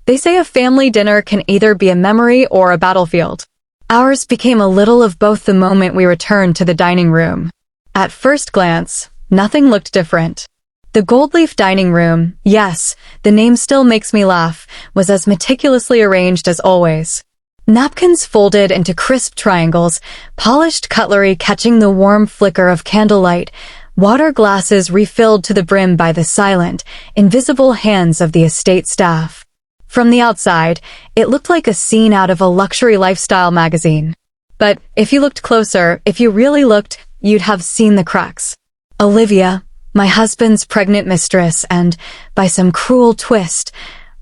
They say a family dinner can either be a memory or a battlefield. Ours became a little of both the moment we returned to the dining room. At first glance, nothing looked different. The gold leaf dining room, yes, the name still makes me laugh, was as meticulously arranged as always. Napkins folded into crisp triangles, polished cutlery catching the warm flicker of candlelight, water glasses refilled to the brim by the silent, invisible hands of the estate staff. From the outside, it looked like a scene out of a luxury lifestyle magazine. But if you looked closer, if you really looked, you'd have seen the cracks. Olivia, my husband's pregnant mistress, and, by some cruel twist,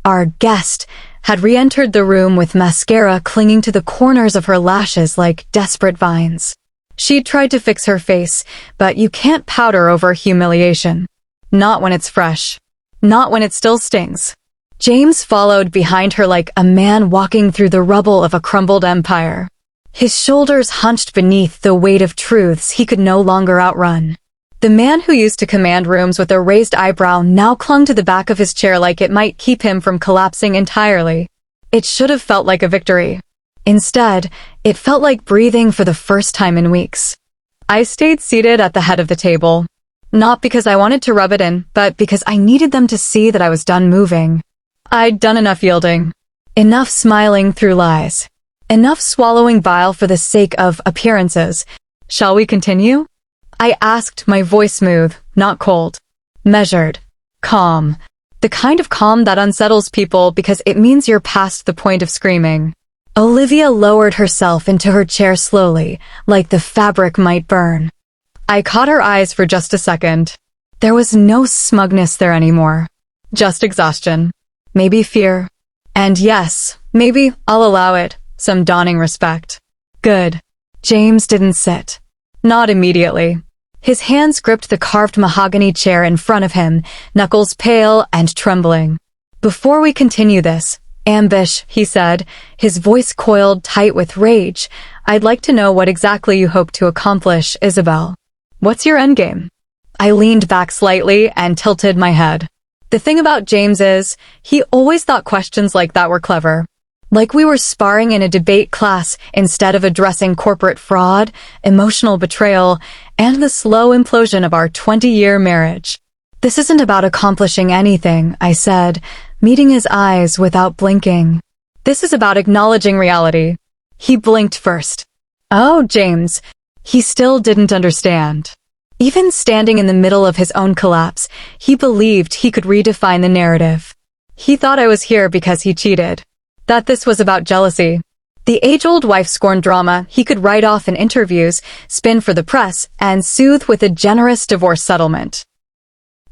our guest, had re-entered the room with mascara clinging to the corners of her lashes like desperate vines. She'd tried to fix her face, but you can't powder over humiliation. Not when it's fresh. Not when it still stings. James followed behind her like a man walking through the rubble of a crumbled empire. His shoulders hunched beneath the weight of truths he could no longer outrun. The man who used to command rooms with a raised eyebrow now clung to the back of his chair like it might keep him from collapsing entirely. It should have felt like a victory. Instead, it felt like breathing for the first time in weeks. I stayed seated at the head of the table. Not because I wanted to rub it in, but because I needed them to see that I was done moving. I'd done enough yielding. Enough smiling through lies. Enough swallowing bile for the sake of appearances. Shall we continue? I asked, my voice smooth, not cold. Measured. Calm. The kind of calm that unsettles people because it means you're past the point of screaming. Olivia lowered herself into her chair slowly, like the fabric might burn. I caught her eyes for just a second. There was no smugness there anymore. Just exhaustion. Maybe fear. And yes, maybe, I'll allow it, some dawning respect. Good. James didn't sit. Not immediately. His hands gripped the carved mahogany chair in front of him, knuckles pale and trembling. Before we continue this, Ambish, he said, his voice coiled tight with rage, I'd like to know what exactly you hope to accomplish, Isabel. What's your endgame? I leaned back slightly and tilted my head. The thing about James is, he always thought questions like that were clever. Like we were sparring in a debate class instead of addressing corporate fraud, emotional betrayal, and the slow implosion of our 20-year marriage. This isn't about accomplishing anything, I said, meeting his eyes without blinking. This is about acknowledging reality. He blinked first. Oh, James. He still didn't understand. Even standing in the middle of his own collapse, he believed he could redefine the narrative. He thought I was here because he cheated. That this was about jealousy. The age-old wife-scorn drama he could write off in interviews, spin for the press, and soothe with a generous divorce settlement.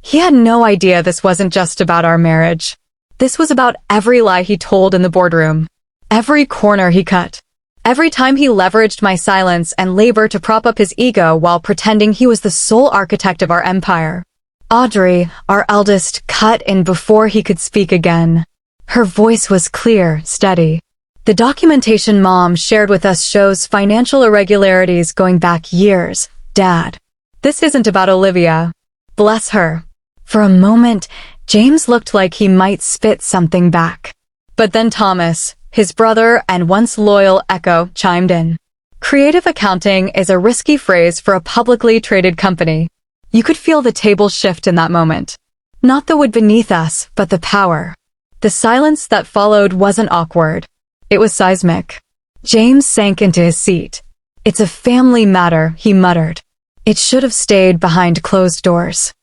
He had no idea this wasn't just about our marriage. This was about every lie he told in the boardroom. Every corner he cut. Every time he leveraged my silence and labor to prop up his ego while pretending he was the sole architect of our empire. Audrey, our eldest, cut in before he could speak again. Her voice was clear, steady. The documentation Mom shared with us shows financial irregularities going back years, Dad. This isn't about Olivia. Bless her. For a moment, James looked like he might spit something back. But then Thomas, his brother and once loyal echo, chimed in. Creative accounting is a risky phrase for a publicly traded company. You could feel the tables shift in that moment. Not the wood beneath us, but the power. The silence that followed wasn't awkward. It was seismic. James sank into his seat. It's a family matter, he muttered. It should have stayed behind closed doors.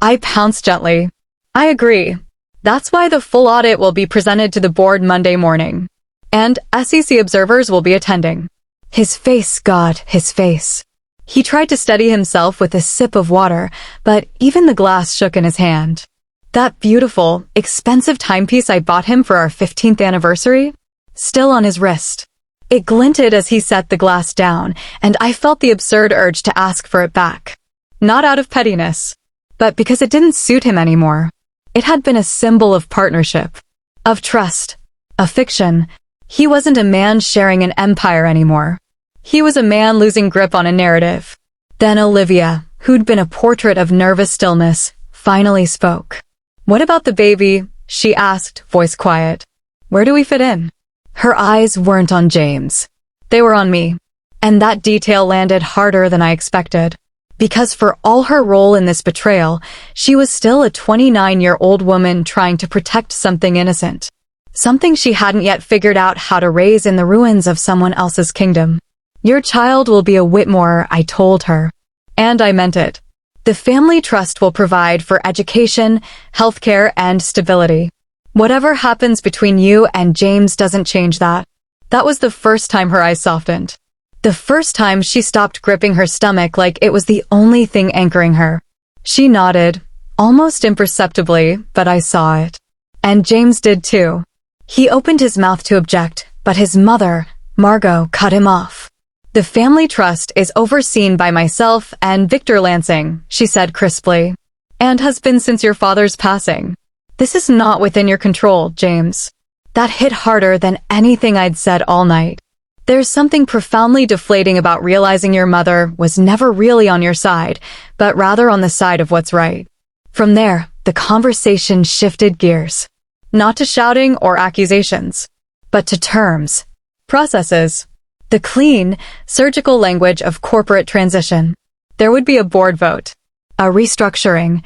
I pounced gently. I agree. That's why the full audit will be presented to the board Monday morning. And SEC observers will be attending. His face, God, his face. He tried to steady himself with a sip of water, but even the glass shook in his hand. That beautiful, expensive timepiece I bought him for our 15th anniversary? Still on his wrist. It glinted as he set the glass down, and I felt the absurd urge to ask for it back. Not out of pettiness, but because it didn't suit him anymore. It had been a symbol of partnership, of trust, of fiction. He wasn't a man sharing an empire anymore. He was a man losing grip on a narrative. Then Olivia, who'd been a portrait of nervous stillness, finally spoke. What about the baby? She asked, voice quiet. Where do we fit in? Her eyes weren't on James. They were on me. And that detail landed harder than I expected. Because for all her role in this betrayal, she was still a 29-year-old woman trying to protect something innocent. Something she hadn't yet figured out how to raise in the ruins of someone else's kingdom. Your child will be a Whitmore, I told her. And I meant it. The family trust will provide for education, healthcare, and stability. Whatever happens between you and James doesn't change that. That was the first time her eyes softened. The first time she stopped gripping her stomach like it was the only thing anchoring her. She nodded, almost imperceptibly, but I saw it. And James did too. He opened his mouth to object, but his mother, Margot, cut him off. The family trust is overseen by myself and Victor Lansing, she said crisply. And has been since your father's passing. This is not within your control, James. That hit harder than anything I'd said all night. There's something profoundly deflating about realizing your mother was never really on your side, but rather on the side of what's right. From there, the conversation shifted gears. Not to shouting or accusations, but to terms, processes, the clean, surgical language of corporate transition. There would be a board vote, a restructuring,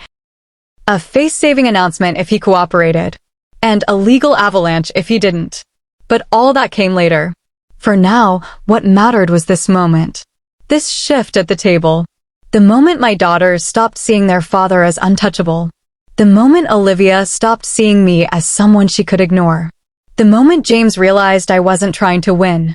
a face-saving announcement if he cooperated, and a legal avalanche if he didn't. But all that came later. For now, what mattered was this moment. This shift at the table. The moment my daughters stopped seeing their father as untouchable. The moment Olivia stopped seeing me as someone she could ignore. The moment James realized I wasn't trying to win.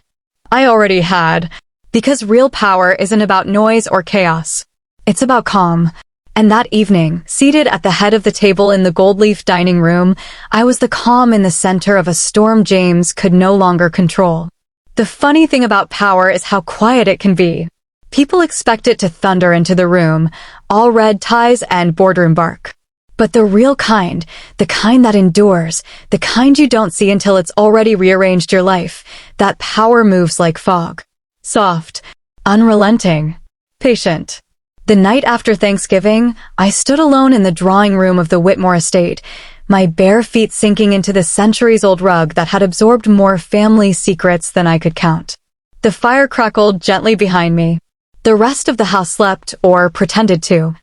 I already had. Because real power isn't about noise or chaos. It's about calm. And that evening, seated at the head of the table in the gold leaf dining room, I was the calm in the center of a storm James could no longer control. The funny thing about power is how quiet it can be. People expect it to thunder into the room, all red ties and boardroom bark. But the real kind, the kind that endures, the kind you don't see until it's already rearranged your life, that power moves like fog. Soft, unrelenting, patient. The night after Thanksgiving, I stood alone in the drawing room of the Whitmore estate, my bare feet sinking into the centuries-old rug that had absorbed more family secrets than I could count. The fire crackled gently behind me. The rest of the house slept, or pretended to.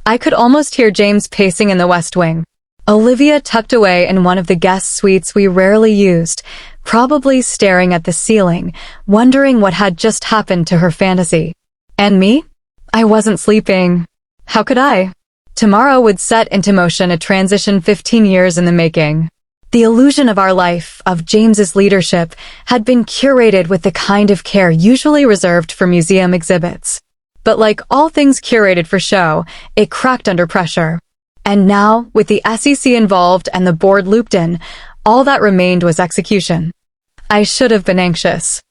I could almost hear James pacing in the west wing. Olivia tucked away in one of the guest suites we rarely used, probably staring at the ceiling, wondering what had just happened to her fantasy. And me? I wasn't sleeping. How could I? Tomorrow would set into motion a transition 15 years in the making. The illusion of our life, of James's leadership, had been curated with the kind of care usually reserved for museum exhibits. But like all things curated for show, it cracked under pressure. And now, with the SEC involved and the board looped in, all that remained was execution. I should have been anxious.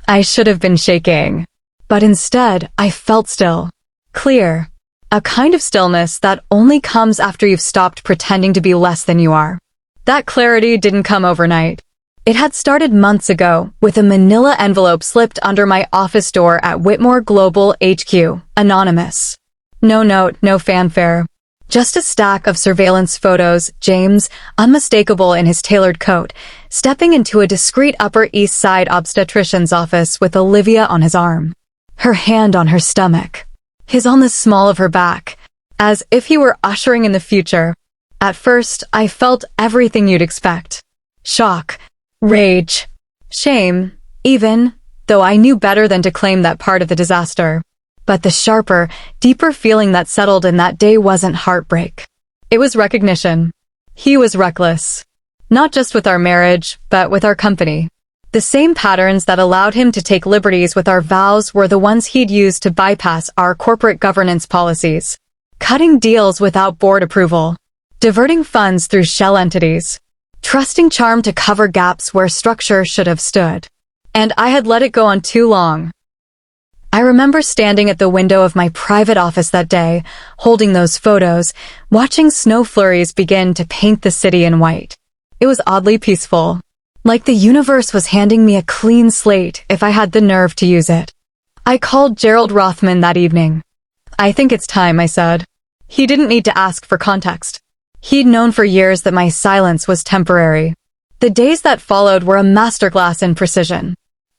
I should have been shaking. But instead, I felt still. Clear. A kind of stillness that only comes after you've stopped pretending to be less than you are. That clarity didn't come overnight. It had started months ago, with a manila envelope slipped under my office door at Whitmore Global HQ, anonymous. No note, no fanfare. Just a stack of surveillance photos, James, unmistakable in his tailored coat, stepping into a discreet Upper East Side obstetrician's office with Olivia on his arm. Her hand on her stomach. His on the small of her back, as if he were ushering in the future. At first, I felt everything you'd expect. Shock, rage, shame, even, though I knew better than to claim that part of the disaster. But the sharper, deeper feeling that settled in that day wasn't heartbreak. It was recognition. He was reckless. Not just with our marriage, but with our company. The same patterns that allowed him to take liberties with our vows were the ones he'd used to bypass our corporate governance policies. Cutting deals without board approval. Diverting funds through shell entities. Trusting charm to cover gaps where structure should have stood. And I had let it go on too long. I remember standing at the window of my private office that day, holding those photos, watching snow flurries begin to paint the city in white. It was oddly peaceful. Like the universe was handing me a clean slate if I had the nerve to use it. I called Gerald Rothman that evening. I think it's time, I said. He didn't need to ask for context. He'd known for years that my silence was temporary. The days that followed were a masterclass in precision.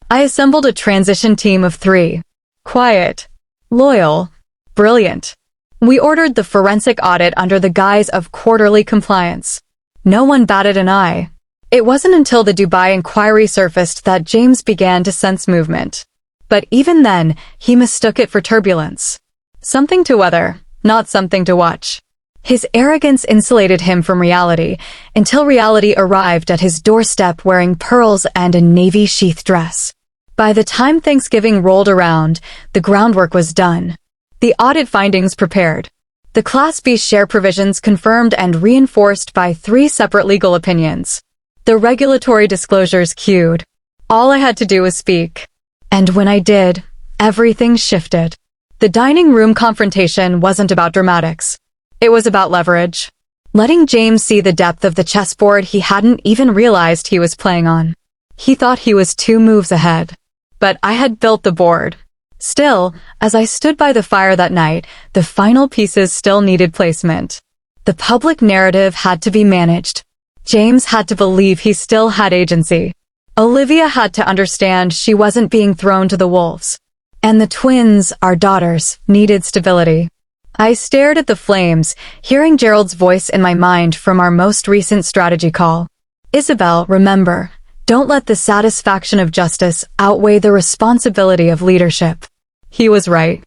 I assembled a transition team of 3. Quiet, loyal, brilliant. We ordered the forensic audit under the guise of quarterly compliance. No one batted an eye. It wasn't until the Dubai inquiry surfaced that James began to sense movement. But even then, he mistook it for turbulence. Something to weather, not something to watch. His arrogance insulated him from reality, until reality arrived at his doorstep wearing pearls and a navy sheath dress. By the time Thanksgiving rolled around, the groundwork was done. The audit findings prepared. The Class B share provisions confirmed and reinforced by 3 separate legal opinions. The regulatory disclosures queued. All I had to do was speak. And when I did, everything shifted. The dining room confrontation wasn't about dramatics. It was about leverage. Letting James see the depth of the chessboard he hadn't even realized he was playing on. He thought he was 2 moves ahead. But I had built the board. Still, as I stood by the fire that night, the final pieces still needed placement. The public narrative had to be managed. James had to believe he still had agency. Olivia had to understand she wasn't being thrown to the wolves. And the twins, our daughters, needed stability. I stared at the flames, hearing Gerald's voice in my mind from our most recent strategy call. Isabel, remember, don't let the satisfaction of justice outweigh the responsibility of leadership. He was right.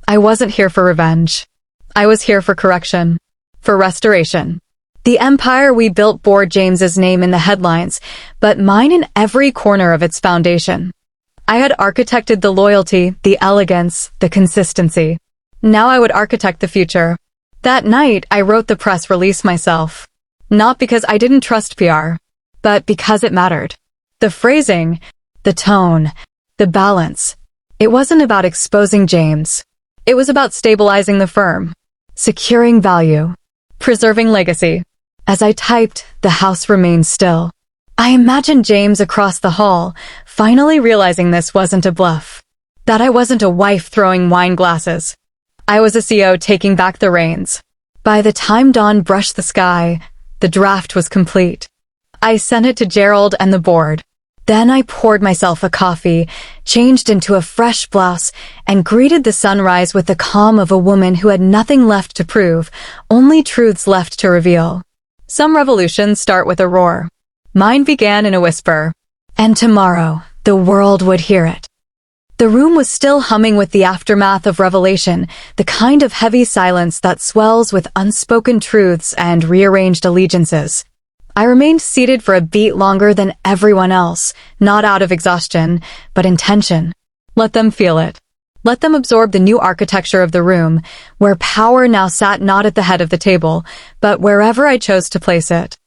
I wasn't here for revenge. I was here for correction. For restoration. The empire we built bore James's name in the headlines, but mine in every corner of its foundation. I had architected the loyalty, the elegance, the consistency. Now I would architect the future. That night, I wrote the press release myself. Not because I didn't trust PR, but because it mattered. The phrasing, the tone, the balance. It wasn't about exposing James. It was about stabilizing the firm, securing value, preserving legacy. As I typed, the house remained still. I imagined James across the hall, finally realizing this wasn't a bluff. That I wasn't a wife throwing wine glasses. I was a CEO taking back the reins. By the time dawn brushed the sky, the draft was complete. I sent it to Gerald and the board. Then I poured myself a coffee, changed into a fresh blouse, and greeted the sunrise with the calm of a woman who had nothing left to prove, only truths left to reveal. Some revolutions start with a roar. Mine began in a whisper. And tomorrow, the world would hear it. The room was still humming with the aftermath of revelation, the kind of heavy silence that swells with unspoken truths and rearranged allegiances. I remained seated for a beat longer than everyone else, not out of exhaustion, but intention. Let them feel it. Let them absorb the new architecture of the room, where power now sat not at the head of the table, but wherever I chose to place it.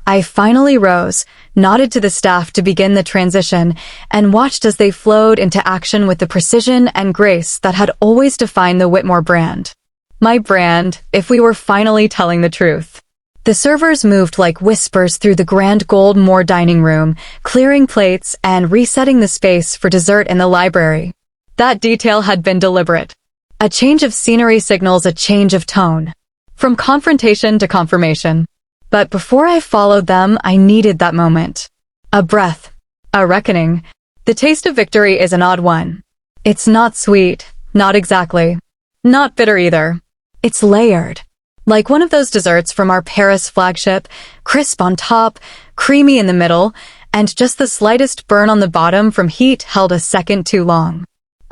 I finally rose, nodded to the staff to begin the transition, and watched as they flowed into action with the precision and grace that had always defined the Whitmore brand. My brand, if we were finally telling the truth. The servers moved like whispers through the grand gold Moore dining room, clearing plates and resetting the space for dessert in the library. That detail had been deliberate. A change of scenery signals a change of tone. From confrontation to confirmation. But before I followed them, I needed that moment. A breath. A reckoning. The taste of victory is an odd one. It's not sweet. Not exactly. Not bitter either. It's layered. Like one of those desserts from our Paris flagship, crisp on top, creamy in the middle, and just the slightest burn on the bottom from heat held a second too long.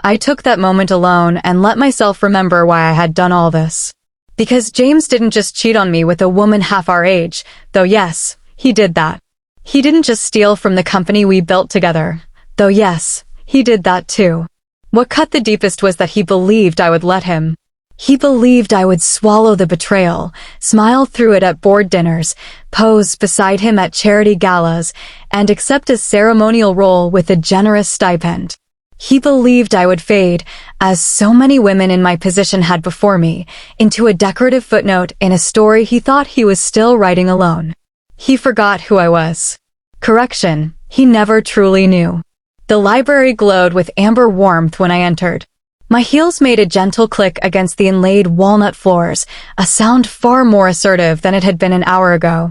I took that moment alone and let myself remember why I had done all this. Because James didn't just cheat on me with a woman half our age, though yes, he did that. He didn't just steal from the company we built together, though yes, he did that too. What cut the deepest was that he believed I would let him. He believed I would swallow the betrayal, smile through it at board dinners, pose beside him at charity galas, and accept a ceremonial role with a generous stipend. He believed I would fade, as so many women in my position had before me, into a decorative footnote in a story he thought he was still writing alone. He forgot who I was. Correction, he never truly knew. The library glowed with amber warmth when I entered. My heels made a gentle click against the inlaid walnut floors, a sound far more assertive than it had been an hour ago.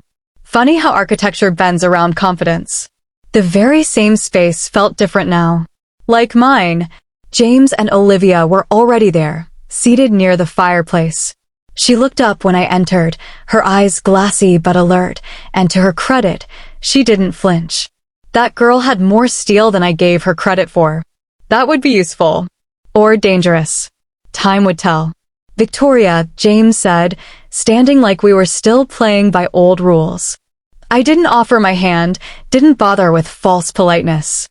Funny how architecture bends around confidence. The very same space felt different now. Like mine, James and Olivia were already there, seated near the fireplace. She looked up when I entered, her eyes glassy but alert, and to her credit, she didn't flinch. That girl had more steel than I gave her credit for. That would be useful. Or dangerous. Time would tell. Victoria, James said, standing like we were still playing by old rules. I didn't offer my hand, didn't bother with false politeness.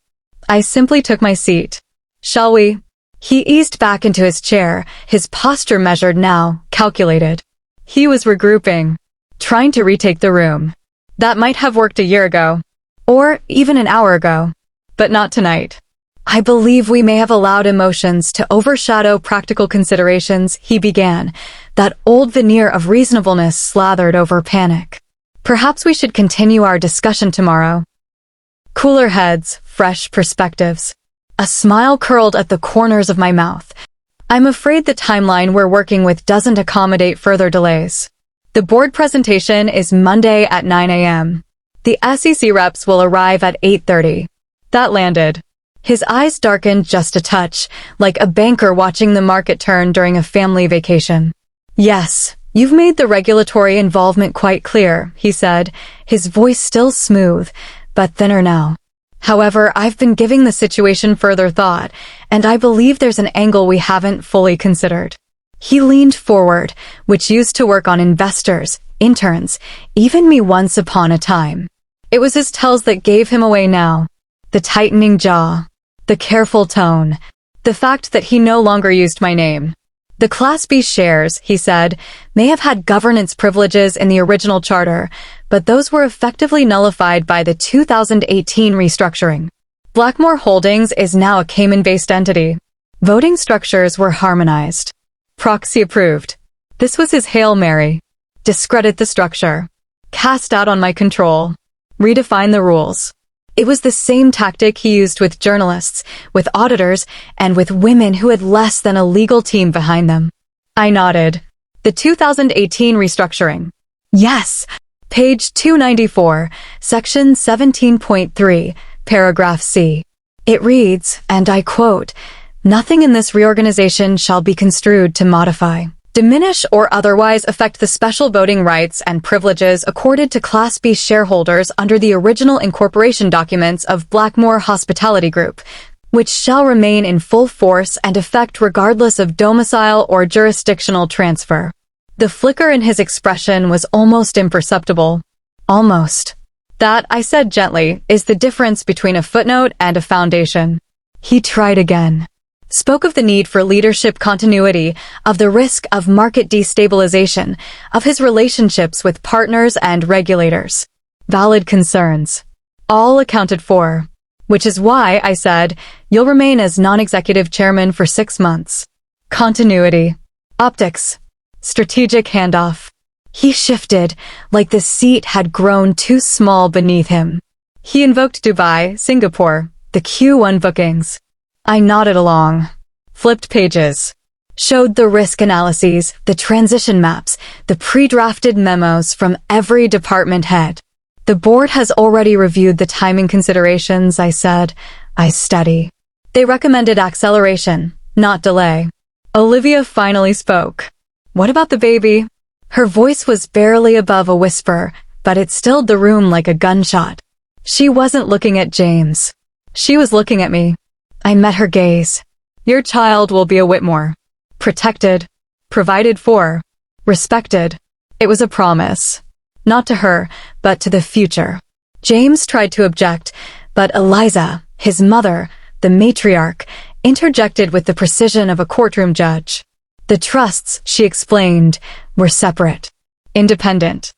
I simply took my seat. Shall we? He eased back into his chair, his posture measured now, calculated. He was regrouping, trying to retake the room. That might have worked a year ago, or even an hour ago, but not tonight. I believe we may have allowed emotions to overshadow practical considerations, he began, that old veneer of reasonableness slathered over panic. Perhaps we should continue our discussion tomorrow. Cooler heads, fresh perspectives. A smile curled at the corners of my mouth. I'm afraid the timeline we're working with doesn't accommodate further delays. The board presentation is Monday at 9 a.m. The SEC reps will arrive at 8:30. That landed. His eyes darkened just a touch, like a banker watching the market turn during a family vacation. Yes, you've made the regulatory involvement quite clear, he said, his voice still smooth, but thinner now. However, I've been giving the situation further thought, and I believe there's an angle we haven't fully considered. He leaned forward, which used to work on investors, interns, even me once upon a time. It was his tells that gave him away now. The tightening jaw, the careful tone, the fact that he no longer used my name. The Class B shares, he said, may have had governance privileges in the original charter, but those were effectively nullified by the 2018 restructuring. Blackmore Holdings is now a Cayman-based entity. Voting structures were harmonized. Proxy approved. This was his Hail Mary. Discredit the structure. Cast out on my control. Redefine the rules. It was the same tactic he used with journalists, with auditors, and with women who had less than a legal team behind them. I nodded. The 2018 restructuring. Yes. Page 294, Section 17.3, Paragraph C. It reads, and I quote, "Nothing in this reorganization shall be construed to modify, diminish or otherwise affect the special voting rights and privileges accorded to Class B shareholders under the original incorporation documents of Blackmore Hospitality Group, which shall remain in full force and effect regardless of domicile or jurisdictional transfer." The flicker in his expression was almost imperceptible. Almost. That, I said gently, is the difference between a footnote and a foundation. He tried again. Spoke of the need for leadership continuity, of the risk of market destabilization, of his relationships with partners and regulators. Valid concerns. All accounted for. Which is why, I said, you'll remain as non-executive chairman for 6 months. Continuity. Optics. Strategic handoff. He shifted, like the seat had grown too small beneath him. He invoked Dubai, Singapore, the Q1 bookings. I nodded along. Flipped pages. Showed the risk analyses, the transition maps, the pre-drafted memos from every department head. The board has already reviewed the timing considerations, I said. I study. They recommended acceleration, not delay. Olivia finally spoke. What about the baby? Her voice was barely above a whisper, but it stilled the room like a gunshot. She wasn't looking at James. She was looking at me. I met her gaze. Your child will be a Whitmore. Protected. Provided for. Respected. It was a promise. Not to her, but to the future. James tried to object, but Eliza, his mother, the matriarch, interjected with the precision of a courtroom judge. The trusts, she explained, were separate, independent.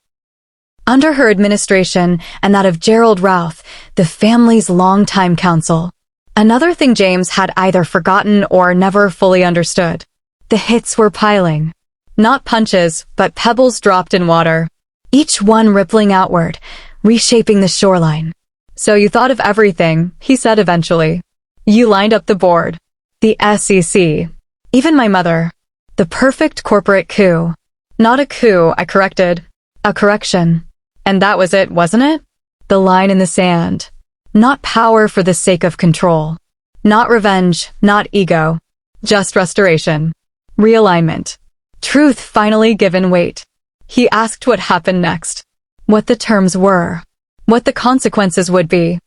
Under her administration and that of Gerald Routh, the family's longtime counsel. Another thing James had either forgotten or never fully understood. The hits were piling. Not punches, but pebbles dropped in water. Each one rippling outward, reshaping the shoreline. So you thought of everything, he said eventually. You lined up the board. The SEC. Even my mother. The perfect corporate coup. Not a coup, I corrected. A correction. And that was it, wasn't it? The line in the sand. Not power for the sake of control. Not revenge, not ego. Just restoration. Realignment. Truth finally given weight. He asked what happened next. What the terms were. What the consequences would be.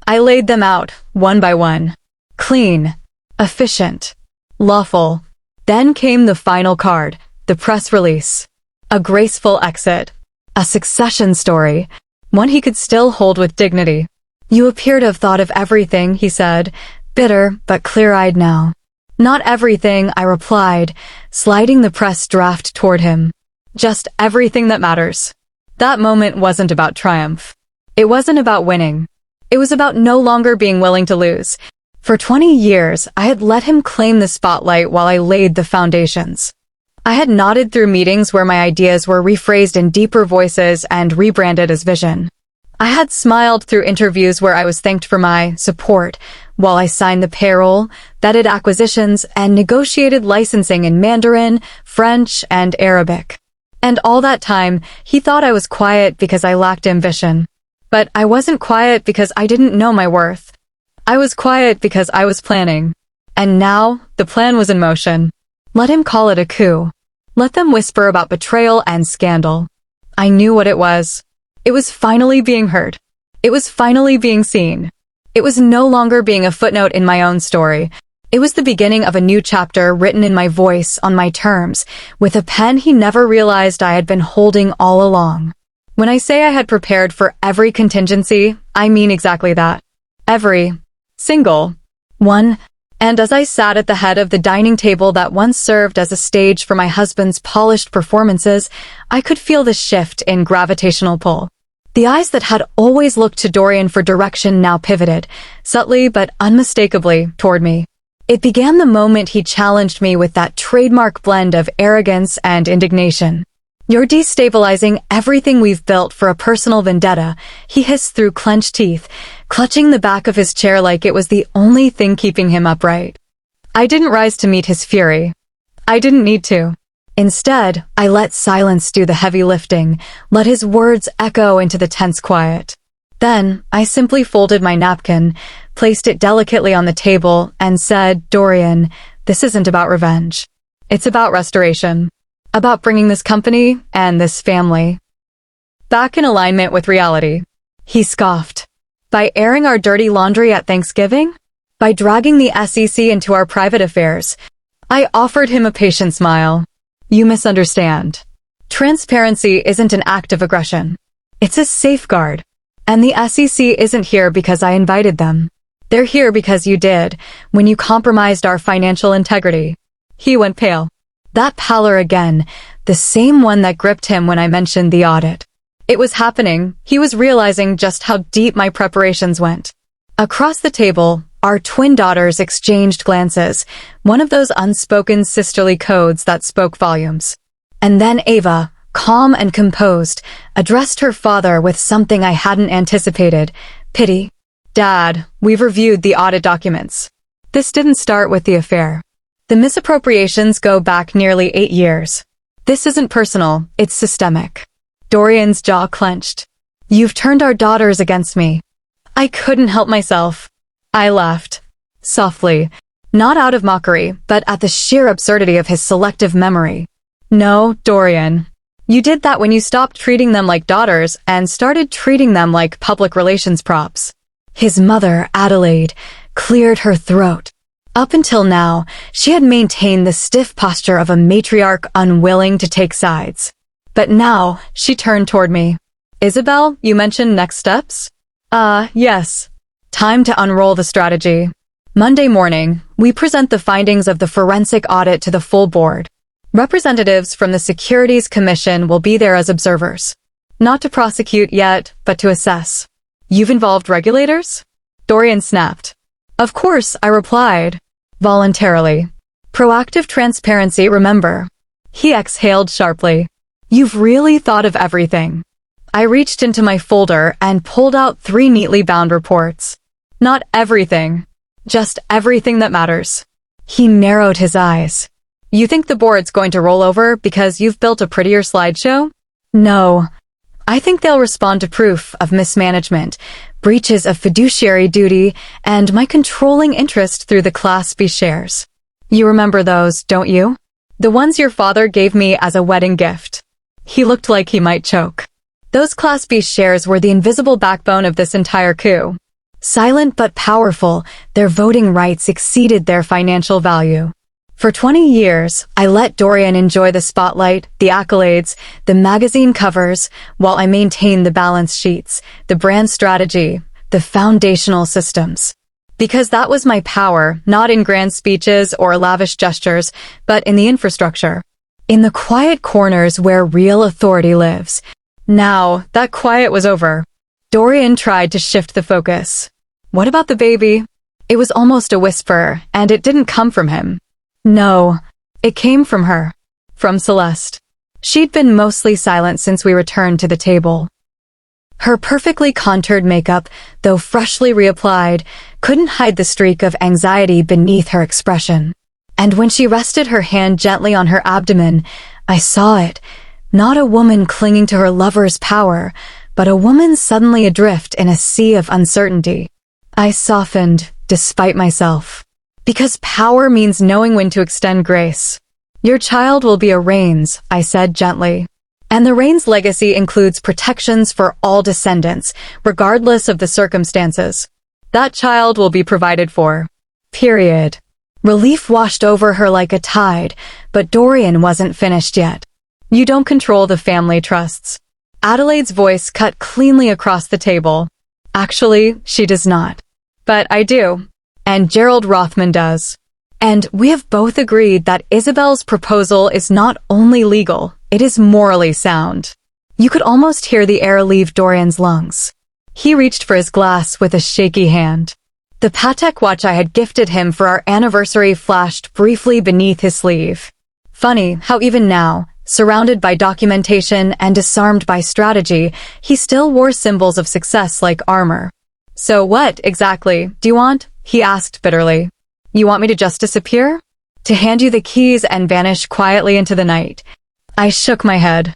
I laid them out, one by one. Clean. Efficient. Lawful. Then came the final card, the press release. A graceful exit. A succession story. One he could still hold with dignity. You appear to have thought of everything, he said, bitter but clear-eyed now. Not everything, I replied, sliding the press draft toward him. Just everything that matters. That moment wasn't about triumph. It wasn't about winning. It was about no longer being willing to lose. For 20 years, I had let him claim the spotlight while I laid the foundations. I had nodded through meetings where my ideas were rephrased in deeper voices and rebranded as vision. I had smiled through interviews where I was thanked for my support, while I signed the payroll, vetted acquisitions, and negotiated licensing in Mandarin, French, and Arabic. And all that time, he thought I was quiet because I lacked ambition. But I wasn't quiet because I didn't know my worth. I was quiet because I was planning. And now, the plan was in motion. Let him call it a coup. Let them whisper about betrayal and scandal. I knew what it was. It was finally being heard. It was finally being seen. It was no longer being a footnote in my own story. It was the beginning of a new chapter written in my voice, on my terms, with a pen he never realized I had been holding all along. When I say I had prepared for every contingency, I mean exactly that. Every single one. And as I sat at the head of the dining table that once served as a stage for my husband's polished performances, I could feel the shift in gravitational pull. The eyes that had always looked to Dorian for direction now pivoted, subtly but unmistakably, toward me. It began the moment he challenged me with that trademark blend of arrogance and indignation. You're destabilizing everything we've built for a personal vendetta, he hissed through clenched teeth, clutching the back of his chair like it was the only thing keeping him upright. I didn't rise to meet his fury. I didn't need to. Instead, I let silence do the heavy lifting, let his words echo into the tense quiet. Then, I simply folded my napkin, placed it delicately on the table, and said, Dorian, this isn't about revenge. It's about restoration. About bringing this company and this family back in alignment with reality. He scoffed. By airing our dirty laundry at Thanksgiving? By dragging the SEC into our private affairs? I offered him a patient smile. You misunderstand. Transparency isn't an act of aggression. It's a safeguard. And the SEC isn't here because I invited them. They're here because you did, when you compromised our financial integrity. He went pale. That pallor again, the same one that gripped him when I mentioned the audit. It was happening. He was realizing just how deep my preparations went. Across the table, our twin daughters exchanged glances, one of those unspoken sisterly codes that spoke volumes. And then Ava, calm and composed, addressed her father with something I hadn't anticipated, pity. Dad, we've reviewed the audit documents. This didn't start with the affair. The misappropriations go back nearly 8 years. This isn't personal, it's systemic. Dorian's jaw clenched. You've turned our daughters against me. I couldn't help myself. I laughed. Softly. Not out of mockery, but at the sheer absurdity of his selective memory. No, Dorian. You did that when you stopped treating them like daughters and started treating them like public relations props. His mother, Adelaide, cleared her throat. Up until now, she had maintained the stiff posture of a matriarch unwilling to take sides. But now, she turned toward me. Isabel, you mentioned next steps? Yes. Time to unroll the strategy. Monday morning, we present the findings of the forensic audit to the full board. Representatives from the Securities Commission will be there as observers. Not to prosecute yet, but to assess. You've involved regulators? Dorian snapped. Of course, I replied. Voluntarily. Proactive transparency, remember. He exhaled sharply. You've really thought of everything. I reached into my folder and pulled out 3 neatly bound reports. Not everything. Just everything that matters. He narrowed his eyes. You think the board's going to roll over because you've built a prettier slideshow? No. I think they'll respond to proof of mismanagement, breaches of fiduciary duty, and my controlling interest through the Class B shares. You remember those, don't you? The ones your father gave me as a wedding gift. He looked like he might choke. Those Class B shares were the invisible backbone of this entire coup. Silent but powerful, their voting rights exceeded their financial value. For 20 years, I let Dorian enjoy the spotlight, the accolades, the magazine covers, while I maintained the balance sheets, the brand strategy, the foundational systems. Because that was my power, not in grand speeches or lavish gestures, but in the infrastructure. In the quiet corners where real authority lives. Now, that quiet was over. Dorian tried to shift the focus. What about the baby? It was almost a whisper, and it didn't come from him. No, it came from her. From Celeste. She'd been mostly silent since we returned to the table. Her perfectly contoured makeup, though freshly reapplied, couldn't hide the streak of anxiety beneath her expression. And when she rested her hand gently on her abdomen, I saw it. Not a woman clinging to her lover's power, but a woman suddenly adrift in a sea of uncertainty. I softened, despite myself. Because power means knowing when to extend grace. Your child will be a Reigns, I said gently. And the Reigns legacy includes protections for all descendants, regardless of the circumstances. That child will be provided for. Period. Relief washed over her like a tide, but Dorian wasn't finished yet. You don't control the family trusts. Adelaide's voice cut cleanly across the table. Actually, she does not. But I do. And Gerald Rothman does. And we have both agreed that Isabel's proposal is not only legal, it is morally sound. You could almost hear the air leave Dorian's lungs. He reached for his glass with a shaky hand. The Patek watch I had gifted him for our anniversary flashed briefly beneath his sleeve. Funny how even now, surrounded by documentation and disarmed by strategy, he still wore symbols of success like armor. So what, exactly, do you want? He asked bitterly. You want me to just disappear? To hand you the keys and vanish quietly into the night? I shook my head.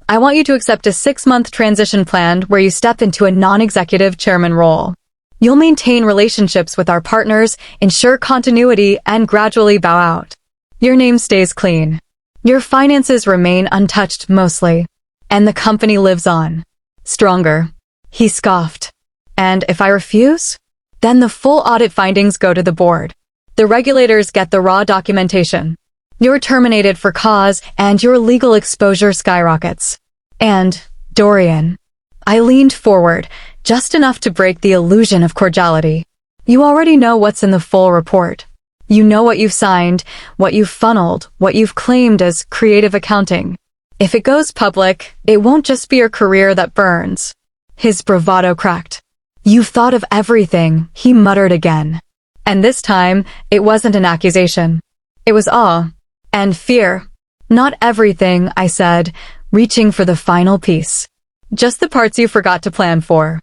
I want you to accept a 6-month transition plan where you step into a non-executive chairman role. You'll maintain relationships with our partners, ensure continuity, and gradually bow out. Your name stays clean. Your finances remain untouched mostly. And the company lives on. Stronger. He scoffed. And if I refuse? Then the full audit findings go to the board. The regulators get the raw documentation. You're terminated for cause and your legal exposure skyrockets. And, Dorian. I leaned forward, just enough to break the illusion of cordiality. You already know what's in the full report. You know what you've signed, what you've funneled, what you've claimed as creative accounting. If it goes public, it won't just be your career that burns. His bravado cracked. You've thought of everything, he muttered again. And this time, it wasn't an accusation. It was awe. And fear. Not everything, I said, reaching for the final piece. Just the parts you forgot to plan for.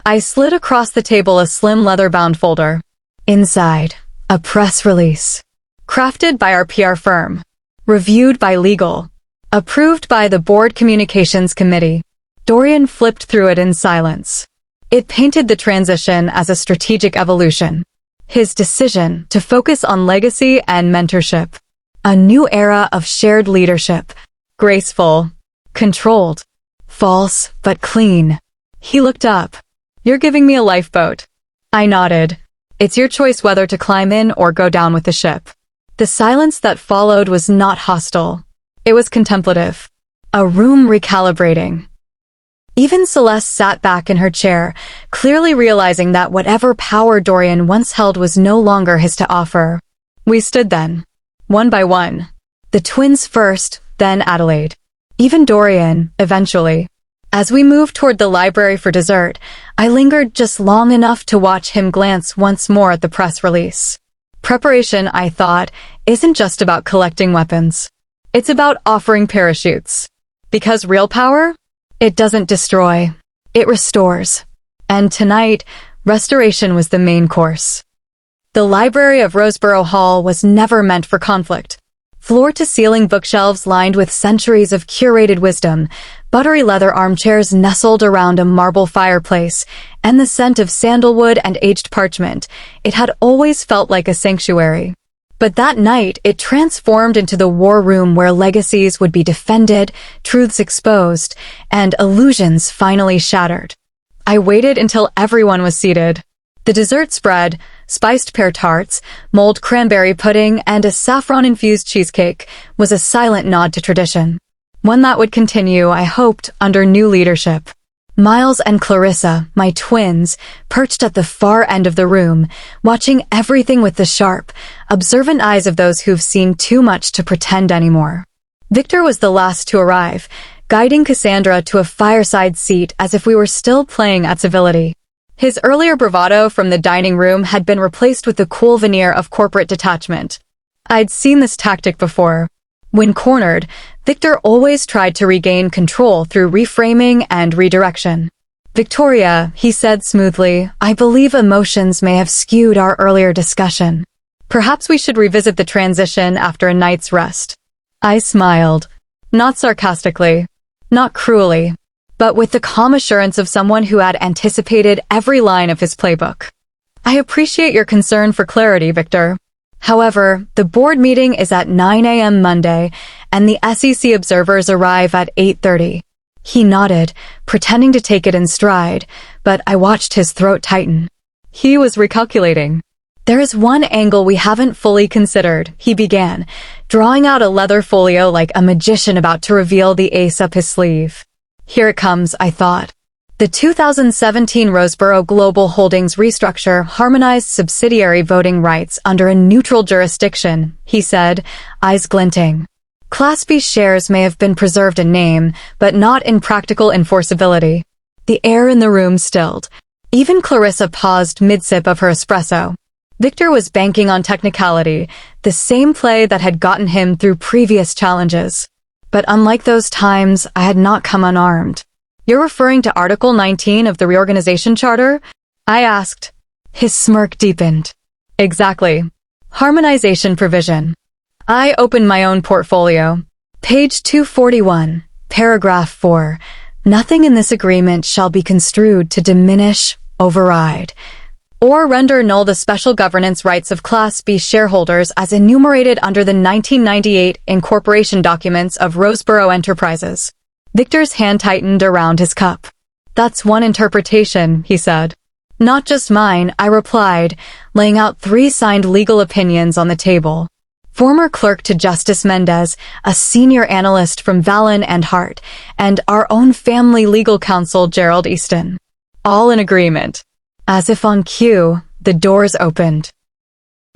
I slid across the table a slim leather-bound folder. Inside, a press release. Crafted by our PR firm. Reviewed by legal. Approved by the Board Communications Committee. Dorian flipped through it in silence. It painted the transition as a strategic evolution. His decision to focus on legacy and mentorship. A new era of shared leadership. Graceful. Controlled. False, but clean. He looked up. You're giving me a lifeboat. I nodded. It's your choice whether to climb in or go down with the ship. The silence that followed was not hostile. It was contemplative. A room recalibrating. Even Celeste sat back in her chair, clearly realizing that whatever power Dorian once held was no longer his to offer. We stood then. One by one. The twins first, then Adelaide. Even Dorian, eventually. As we moved toward the library for dessert, I lingered just long enough to watch him glance once more at the press release. Preparation, I thought, isn't just about collecting weapons. It's about offering parachutes. Because real power? It doesn't destroy. It restores. And tonight, restoration was the main course. The library of Roseboro Hall was never meant for conflict. Floor-to-ceiling bookshelves lined with centuries of curated wisdom, buttery leather armchairs nestled around a marble fireplace, and the scent of sandalwood and aged parchment. It had always felt like a sanctuary. But that night, it transformed into the war room where legacies would be defended, truths exposed, and illusions finally shattered. I waited until everyone was seated. The dessert spread, spiced pear tarts, mulled cranberry pudding, and a saffron-infused cheesecake, was a silent nod to tradition. One that would continue, I hoped, under new leadership. Miles and Clarissa, my twins, perched at the far end of the room, watching everything with the sharp, observant eyes of those who've seen too much to pretend anymore. Victor was the last to arrive, guiding Cassandra to a fireside seat as if we were still playing at civility. His earlier bravado from the dining room had been replaced with the cool veneer of corporate detachment. I'd seen this tactic before. When cornered, Victor always tried to regain control through reframing and redirection. "Victoria," he said smoothly, "I believe emotions may have skewed our earlier discussion. Perhaps we should revisit the transition after a night's rest." I smiled. Not sarcastically, not cruelly, but with the calm assurance of someone who had anticipated every line of his playbook. "I appreciate your concern for clarity, Victor. However, the board meeting is at 9 a.m. Monday, and the SEC observers arrive at 8:30. He nodded, pretending to take it in stride, but I watched his throat tighten. He was recalculating. "There is one angle we haven't fully considered," he began, drawing out a leather folio like a magician about to reveal the ace up his sleeve. Here it comes, I thought. The 2017 Roseboro Global Holdings restructure harmonized subsidiary voting rights under a neutral jurisdiction, he said, eyes glinting. Class B shares may have been preserved in name, but not in practical enforceability. The air in the room stilled. Even Clarissa paused mid-sip of her espresso. Victor was banking on technicality, the same play that had gotten him through previous challenges. But unlike those times, I had not come unarmed. "You're referring to Article 19 of the Reorganization Charter?" I asked. His smirk deepened. "Exactly. Harmonization provision." I opened my own portfolio. Page 241, paragraph 4. "Nothing in this agreement shall be construed to diminish, override, or render null the special governance rights of Class B shareholders as enumerated under the 1998 incorporation documents of Roseboro Enterprises." Victor's hand tightened around his cup. "That's one interpretation," he said. "Not just mine," I replied, laying out 3 signed legal opinions on the table. Former clerk to Justice Mendez, a senior analyst from Vallon and Hart, and our own family legal counsel Gerald Easton. All in agreement. As if on cue, the doors opened.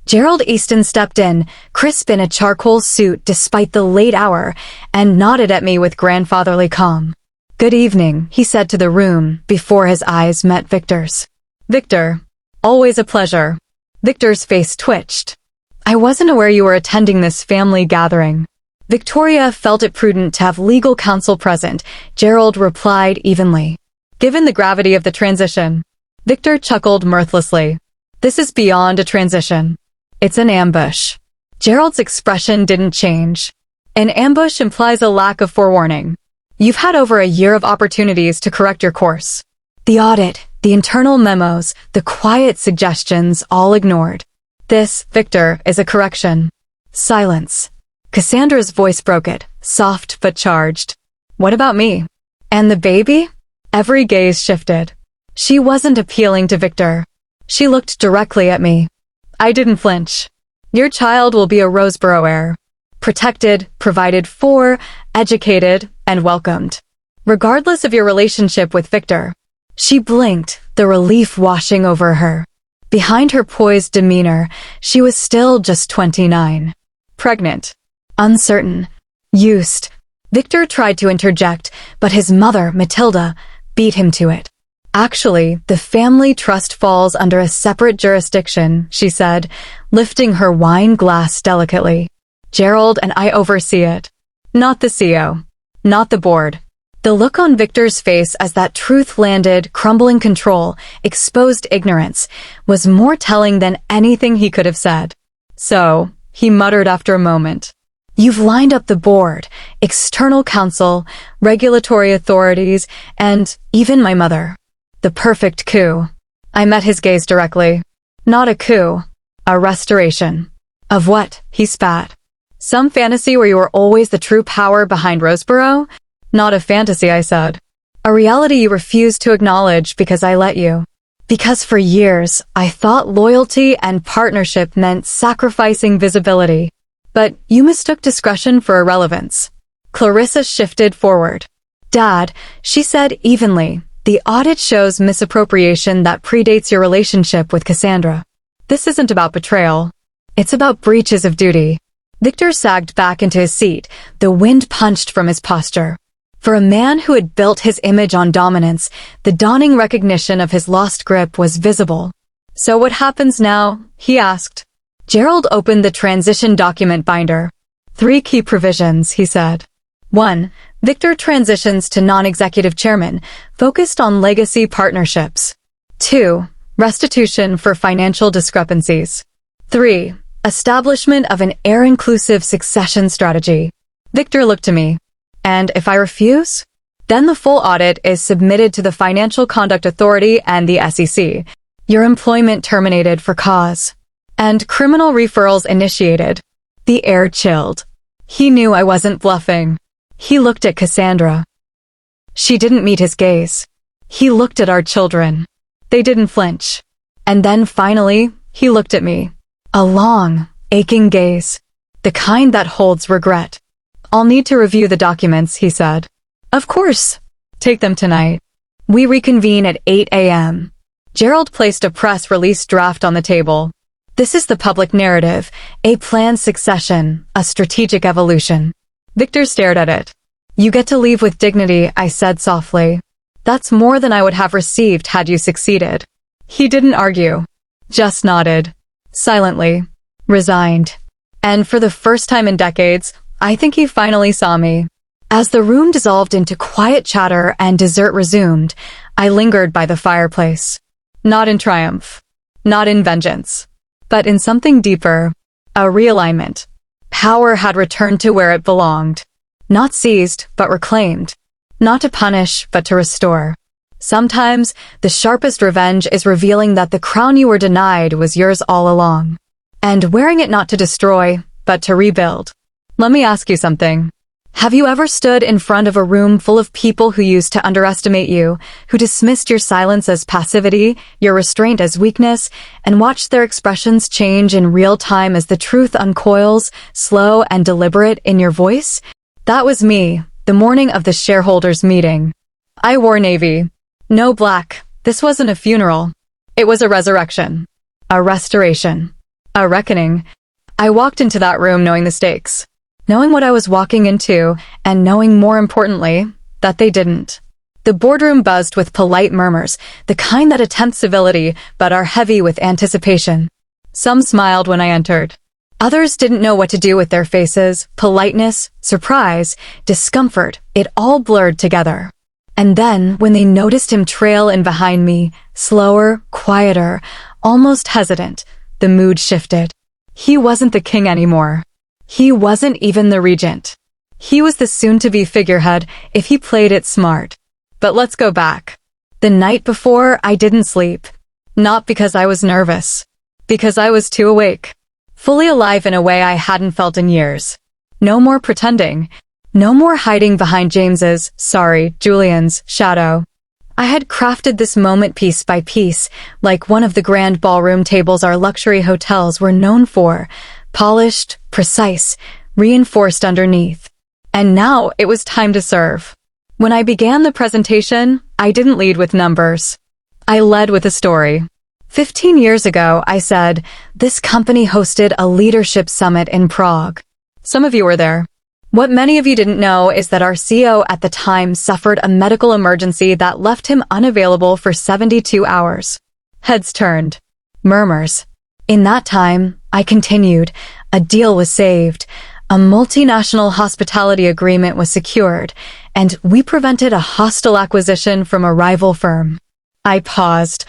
Gerald Easton stepped in, crisp in a charcoal suit despite the late hour, and nodded at me with grandfatherly calm. "Good evening," he said to the room before his eyes met Victor's. "Victor, always a pleasure." Victor's face twitched. "I wasn't aware you were attending this family gathering." Victoria felt it prudent to have legal counsel present, Gerald replied evenly. "Given the gravity of the transition." Victor chuckled mirthlessly. "This is beyond a transition. It's an ambush." Gerald's expression didn't change. An ambush implies a lack of forewarning. You've had over a year of opportunities to correct your course. The audit, the internal memos, the quiet suggestions, all ignored. This, Victor, is a correction. Silence. Cassandra's voice broke it, soft but charged. "What about me? And the baby?" Every gaze shifted. She wasn't appealing to Victor. She looked directly at me. I didn't flinch. "Your child will be a Roseboro heir. Protected, provided for, educated, and welcomed. Regardless of your relationship with Victor." She blinked, the relief washing over her. Behind her poised demeanor, she was still just 29. Pregnant. Uncertain. Used. Victor tried to interject, but his mother, Matilda, beat him to it. "Actually, the family trust falls under a separate jurisdiction," she said, lifting her wine glass delicately. "Gerald and I oversee it. Not the CEO. Not the board." The look on Victor's face as that truth landed, crumbling control, exposed ignorance, was more telling than anything he could have said. "So," he muttered after a moment, You've lined up the board, external counsel, regulatory authorities, and even my mother. The perfect coup. I met his gaze directly. Not a coup. A restoration. Of what? He spat. Some fantasy where you were always the true power behind Roseboro? Not a fantasy, I said. A reality you refused to acknowledge because I let you. Because for years, I thought loyalty and partnership meant sacrificing visibility. But you mistook discretion for irrelevance. Clarissa shifted forward. Dad, she said evenly, the audit shows misappropriation that predates your relationship with Cassandra. This isn't about betrayal. It's about breaches of duty. Victor sagged back into his seat, the wind punched from his posture. For a man who had built his image on dominance, the dawning recognition of his lost grip was visible. So what happens now? He asked. Gerald opened the transition document binder. 3 key provisions, he said. 1. Victor transitions to non-executive chairman, focused on legacy partnerships. 2. Restitution for financial discrepancies. 3. Establishment of an heir-inclusive succession strategy. Victor looked to me. And if I refuse? Then the full audit is submitted to the Financial Conduct Authority and the SEC. Your employment terminated for cause. And criminal referrals initiated. The air chilled. He knew I wasn't bluffing. He looked at Cassandra. She didn't meet his gaze. He looked at our children. They didn't flinch. And then finally, he looked at me. A long, aching gaze. The kind that holds regret. I'll need to review the documents, he said. Of course. Take them tonight. We reconvene at 8 a.m. Gerald placed a press release draft on the table. This is the public narrative, a planned succession, a strategic evolution. Victor stared at it. You get to leave with dignity, I said softly. That's more than I would have received had you succeeded. He didn't argue. Just nodded. Silently. Resigned. And for the first time in decades, I think he finally saw me. As the room dissolved into quiet chatter and dessert resumed, I lingered by the fireplace. Not in triumph. Not in vengeance. But in something deeper. A realignment. Power had returned to where it belonged. Not seized, but reclaimed. Not to punish, but to restore. Sometimes, the sharpest revenge is revealing that the crown you were denied was yours all along. And wearing it not to destroy, but to rebuild. Let me ask you something. Have you ever stood in front of a room full of people who used to underestimate you, who dismissed your silence as passivity, your restraint as weakness, and watched their expressions change in real time as the truth uncoils, slow and deliberate in your voice? That was me, the morning of the shareholders' meeting. I wore navy. No black. This wasn't a funeral. It was a resurrection. A restoration. A reckoning. I walked into that room knowing the stakes. Knowing what I was walking into, and knowing more importantly, that they didn't. The boardroom buzzed with polite murmurs, the kind that attempt civility but are heavy with anticipation. Some smiled when I entered. Others didn't know what to do with their faces, politeness, surprise, discomfort, it all blurred together. And then, when they noticed him trail in behind me, slower, quieter, almost hesitant, the mood shifted. He wasn't the king anymore. He wasn't even the regent. He was the soon-to-be figurehead if he played it smart. But let's go back. The night before, I didn't sleep. Not because I was nervous. Because I was too awake. Fully alive in a way I hadn't felt in years. No more pretending. No more hiding behind Julian's shadow. I had crafted this moment piece by piece, like one of the grand ballroom tables our luxury hotels were known for. Polished, precise, reinforced underneath. And now it was time to serve. When I began the presentation, I didn't lead with numbers. I led with a story. 15 years ago, I said, this company hosted a leadership summit in Prague. Some of you were there. What many of you didn't know is that our CEO at the time suffered a medical emergency that left him unavailable for 72 hours. Heads turned. Murmurs. In that time, I continued. A deal was saved. A multinational hospitality agreement was secured, and we prevented a hostile acquisition from a rival firm. I paused.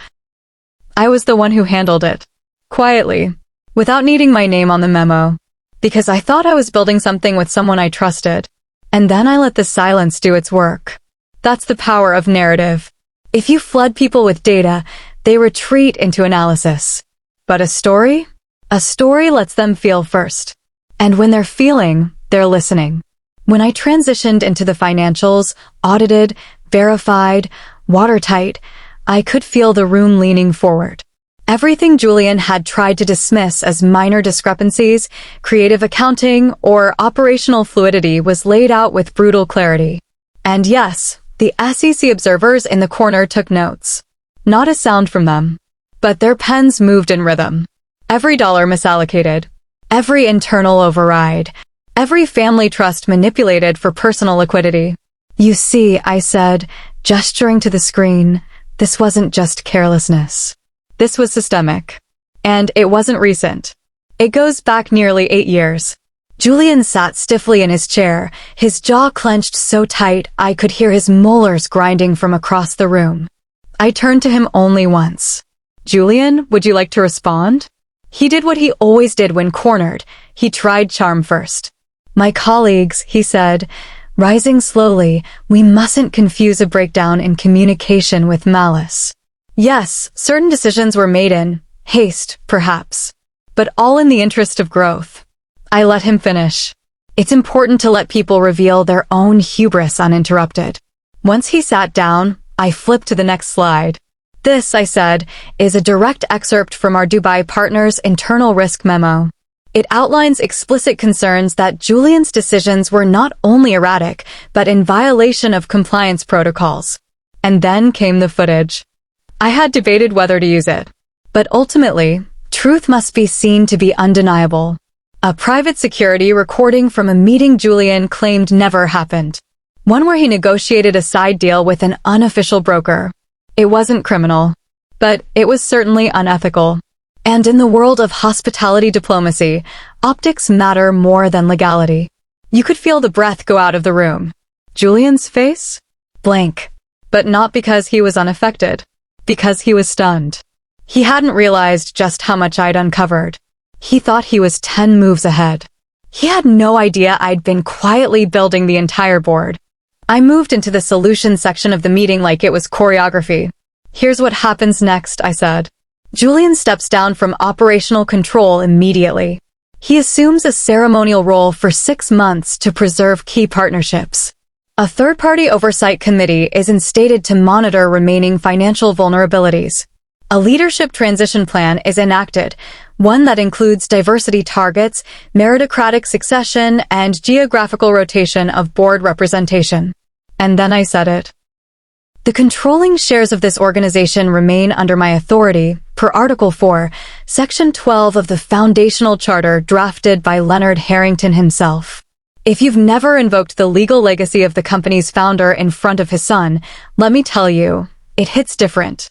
I was the one who handled it. Quietly. Without needing my name on the memo. because I thought I was building something with someone I trusted. And then I let the silence do its work. That's the power of narrative. If you flood people with data, they retreat into analysis. But a story? A story lets them feel first. And when they're feeling, they're listening. When I transitioned into the financials, audited, verified, watertight, I could feel the room leaning forward. Everything Julian had tried to dismiss as minor discrepancies, creative accounting, or operational fluidity was laid out with brutal clarity. And yes, the SEC observers in the corner took notes. Not a sound from them. But their pens moved in rhythm. Every dollar misallocated. Every internal override. Every family trust manipulated for personal liquidity. You see, I said, gesturing to the screen, this wasn't just carelessness. This was systemic. And it wasn't recent. It goes back nearly 8 years. Julian sat stiffly in his chair, his jaw clenched so tight I could hear his molars grinding from across the room. I turned to him only once. Julian, would you like to respond? He did what he always did when cornered. He tried charm first. My colleagues, he said, rising slowly, we mustn't confuse a breakdown in communication with malice. Yes, certain decisions were made in haste, perhaps, but all in the interest of growth. I let him finish. It's important to let people reveal their own hubris uninterrupted. Once he sat down, I flipped to the next slide. This, I said, is a direct excerpt from our Dubai partner's internal risk memo. It outlines explicit concerns that Julian's decisions were not only erratic, but in violation of compliance protocols. And then came the footage. I had debated whether to use it. But ultimately, truth must be seen to be undeniable. A private security recording from a meeting Julian claimed never happened. One where he negotiated a side deal with an unofficial broker. It wasn't criminal, but it was certainly unethical. And in the world of hospitality diplomacy, optics matter more than legality. You could feel the breath go out of the room. Julian's face? Blank. But not because he was unaffected. Because he was stunned. He hadn't realized just how much I'd uncovered. He thought he was 10 moves ahead. He had no idea I'd been quietly building the entire board. I moved into the solutions section of the meeting like it was choreography. Here's what happens next, I said. Julian steps down from operational control immediately. He assumes a ceremonial role for 6 months to preserve key partnerships. A third-party oversight committee is instated to monitor remaining financial vulnerabilities. A leadership transition plan is enacted, one that includes diversity targets, meritocratic succession, and geographical rotation of board representation. And then I said it. The controlling shares of this organization remain under my authority, per Article 4, Section 12 of the Foundational Charter drafted by Leonard Harrington himself. If you've never invoked the legal legacy of the company's founder in front of his son, let me tell you, it hits different.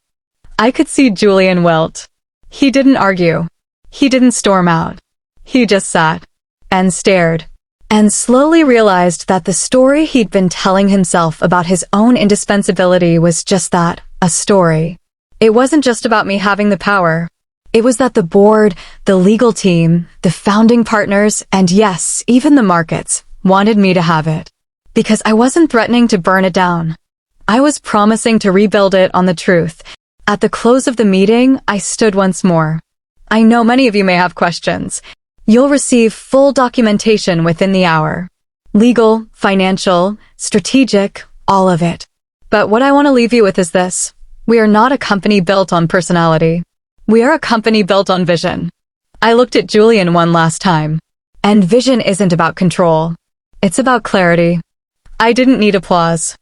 I could see Julian wilt. He didn't argue. He didn't storm out. He just sat and stared and slowly realized that the story he'd been telling himself about his own indispensability was just that, a story. It wasn't just about me having the power. It was that the board, the legal team, the founding partners, and yes, even the markets, wanted me to have it. Because I wasn't threatening to burn it down. I was promising to rebuild it on the truth. At the close of the meeting, I stood once more. I know many of you may have questions. You'll receive full documentation within the hour. Legal, financial, strategic, all of it. But what I want to leave you with is this. We are not a company built on personality. We are a company built on vision. I looked at Julian one last time. And vision isn't about control. It's about clarity. I didn't need applause.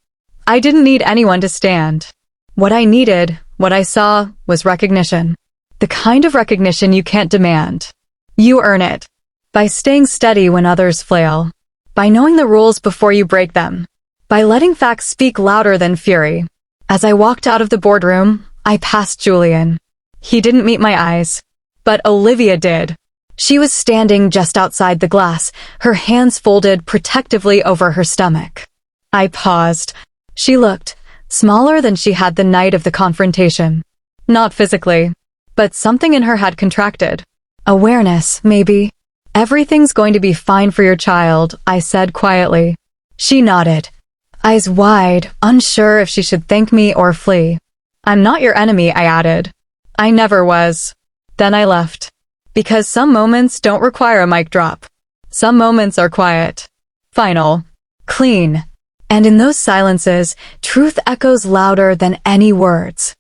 I didn't need anyone to stand. What I needed, what I saw, was recognition. The kind of recognition you can't demand. You earn it. By staying steady when others flail. By knowing the rules before you break them. By letting facts speak louder than fury. As I walked out of the boardroom, I passed Julian. He didn't meet my eyes. But Olivia did. She was standing just outside the glass, her hands folded protectively over her stomach. I paused. She looked smaller than she had the night of the confrontation. Not physically, but something in her had contracted. Awareness, maybe. Everything's going to be fine for your child, I said quietly. She nodded, eyes wide, unsure if she should thank me or flee. I'm not your enemy, I added. I never was. Then I left. Because some moments don't require a mic drop. Some moments are quiet, final, clean. And in those silences, truth echoes louder than any words.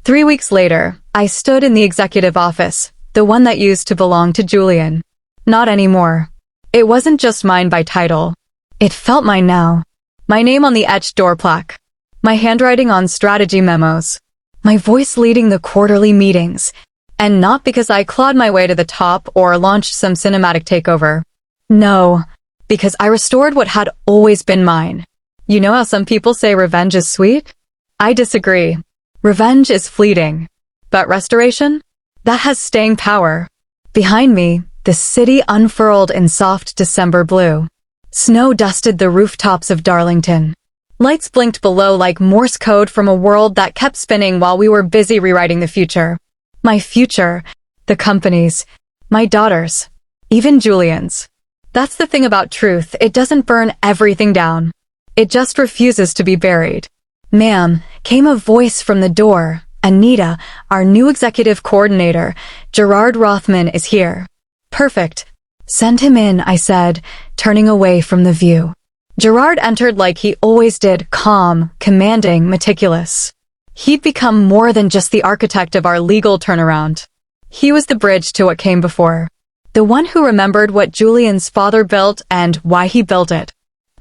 3 weeks later, I stood in the executive office, the one that used to belong to Julian. Not anymore. It wasn't just mine by title. It felt mine now. My name on the etched door plaque. My handwriting on strategy memos. My voice leading the quarterly meetings. And not because I clawed my way to the top or launched some cinematic takeover. No, because I restored what had always been mine. You know how some people say revenge is sweet? I disagree. Revenge is fleeting. But restoration? That has staying power. Behind me, the city unfurled in soft December blue. Snow dusted the rooftops of Darlington. Lights blinked below like Morse code from a world that kept spinning while we were busy rewriting the future. My future, the company's, my daughter's, even Julian's. That's the thing about truth, it doesn't burn everything down. It just refuses to be buried. Ma'am, came a voice from the door. Anita, our new executive coordinator, Gerard Rothman is here. Perfect. Send him in, I said, turning away from the view. Gerard entered like he always did, calm, commanding, meticulous. He'd become more than just the architect of our legal turnaround. He was the bridge to what came before. The one who remembered what Julian's father built and why he built it.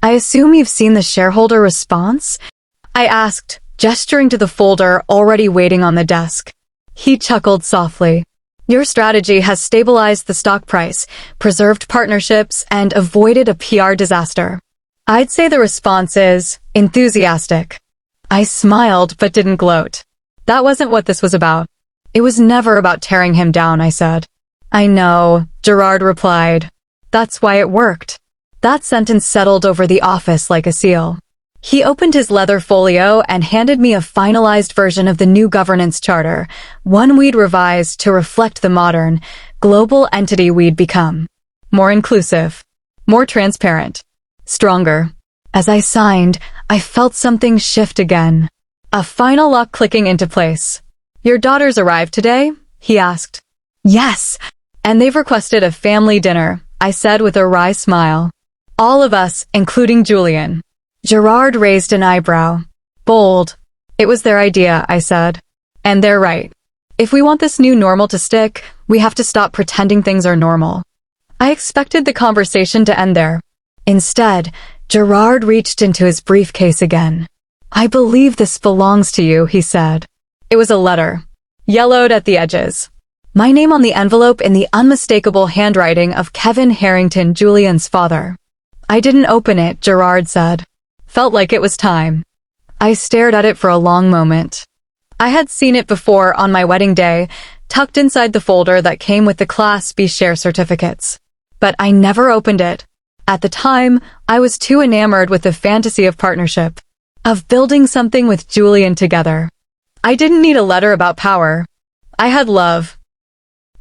I assume you've seen the shareholder response? I asked, gesturing to the folder already waiting on the desk. He chuckled softly. Your strategy has stabilized the stock price, preserved partnerships, and avoided a PR disaster. I'd say the response is enthusiastic. I smiled but didn't gloat. That wasn't what this was about. It was never about tearing him down, I said. I know, Gerard replied. That's why it worked. That sentence settled over the office like a seal. He opened his leather folio and handed me a finalized version of the new governance charter, one we'd revised to reflect the modern, global entity we'd become. More inclusive, more transparent, stronger. As I signed, I felt something shift again. A final lock clicking into place. Your daughters arrived today? He asked. Yes, and they've requested a family dinner, I said with a wry smile. All of us, including Julian. Gerard raised an eyebrow. Bold. It was their idea, I said. And they're right. If we want this new normal to stick, we have to stop pretending things are normal. I expected the conversation to end there. Instead, Gerard reached into his briefcase again. I believe this belongs to you, he said. It was a letter, yellowed at the edges. My name on the envelope in the unmistakable handwriting of Kevin Harrington, Julian's father. I didn't open it, Gerard said. Felt like it was time. I stared at it for a long moment. I had seen it before on my wedding day, tucked inside the folder that came with the Class B share certificates. But I never opened it. At the time, I was too enamored with the fantasy of partnership, of building something with Julian together. I didn't need a letter about power. I had love.